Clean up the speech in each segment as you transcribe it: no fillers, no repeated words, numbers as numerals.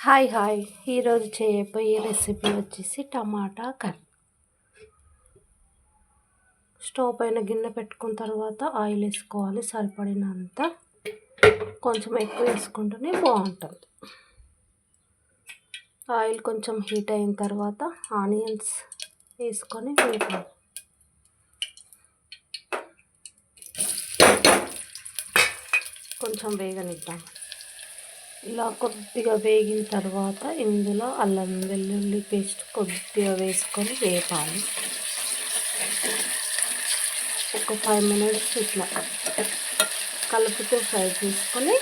Hi hi ఈరోజు చేయబోయే recipe వచ్చేసి టమాటా కర్రీ. స్టవ్ పైన గిన్నె పెట్టుకున్న తర్వాత ఆయిల్ వేసుకోవాలి సరిపడినంత. కొంచెం ఎక్కువ వేసుకుంటేనే బాగుంటుంది. ఆయిల్ కొంచెం హీట్ అయిన తర్వాత ఆనియన్స్ వేసుకొని వేపాలి. కొంచెం వేగనిద్దాం. ఇలా కొద్దిగా వేగిన తర్వాత ఇందులో అల్లం వెల్లుల్లి పేస్ట్ కొద్దిగా వేసుకొని వేపాలి. ఒక 5 minutes ఇట్లా కలుపుతూ ఫ్రై చేసుకొని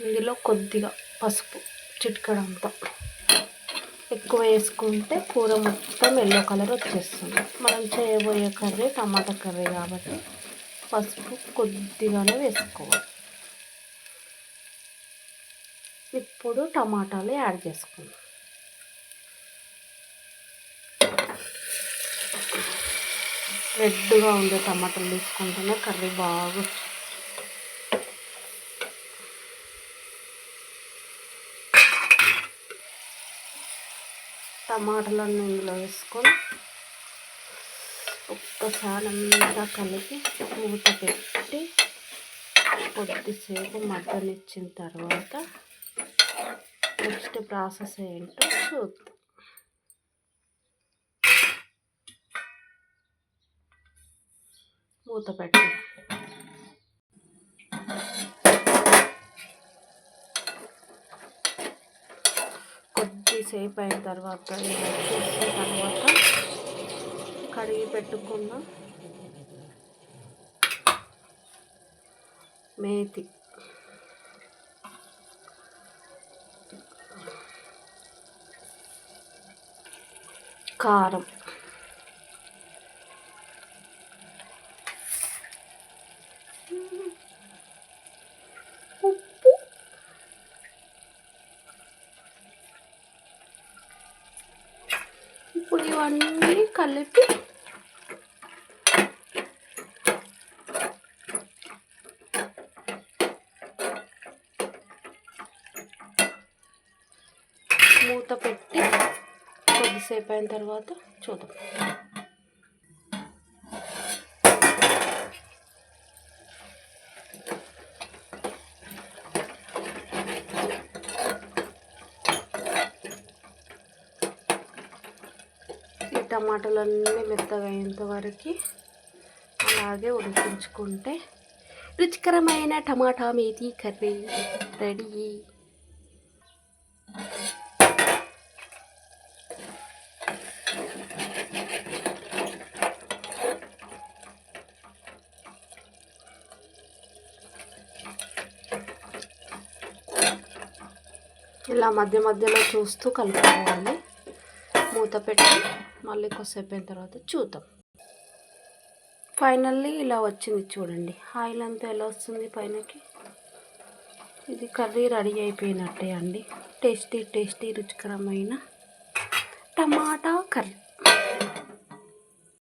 ఇందులో కొద్దిగా పసుపు చిటికెడంతా ఎక్కువ వేసుకుంటే కూర మొత్తం ఎల్లో కలర్ వచ్చేస్తుంది. మనం చేయబోయే కర్రీ టమాటా కర్రీ కాబట్టి పసుపు కొద్దిగానే వేసుకోవాలి. ఇప్పుడు టమాటాలు యాడ్ చేసుకుందాం. రెడ్గా ఉండే టమాటాలు తీసుకుంటేనే కర్రీ బాగా టమాటాలన్నీ ఇందులో వేసుకొని ఒక్కసారి అంతా కలిపి మూత పెట్టి కొద్దిసేపు మగ్గనిచ్చిన తర్వాత నెక్స్ట్ ప్రాసెస్ ఏంటో చూద్దాం. మూత పెట్టి కొద్దిసేపు అయిన తర్వాత చూసిన తర్వాత కడిగి పెట్టుకున్న మేతి, కారం, ఉప్పు, ఇప్పుడు ఇవన్నీ కలిపి మూత పెట్టి కొద్దిసేపు అయిన తర్వాత చూద్దాం. ఈ టమాటాలన్నీ మెత్తగా అయ్యేంత వరకు అలాగే ఉడికించుకుంటే రుచికరమైన టమాటా మేతి కర్రీ రెడీ. ఇలా మధ్య మధ్యలో చూస్తూ కలుపుకోవాలి. మూత పెట్టి మళ్ళీ కొద్దిసేపు అయిన తర్వాత చూద్దాం. ఫైనల్లీ ఇలా వచ్చింది చూడండి. ఆయిల్ అంతా ఎలా వస్తుంది పైనకి. ఇది కర్రీ రెడీ అయిపోయినట్టే అండి. టేస్టీ రుచికరమైన టమాటా కర్రీ.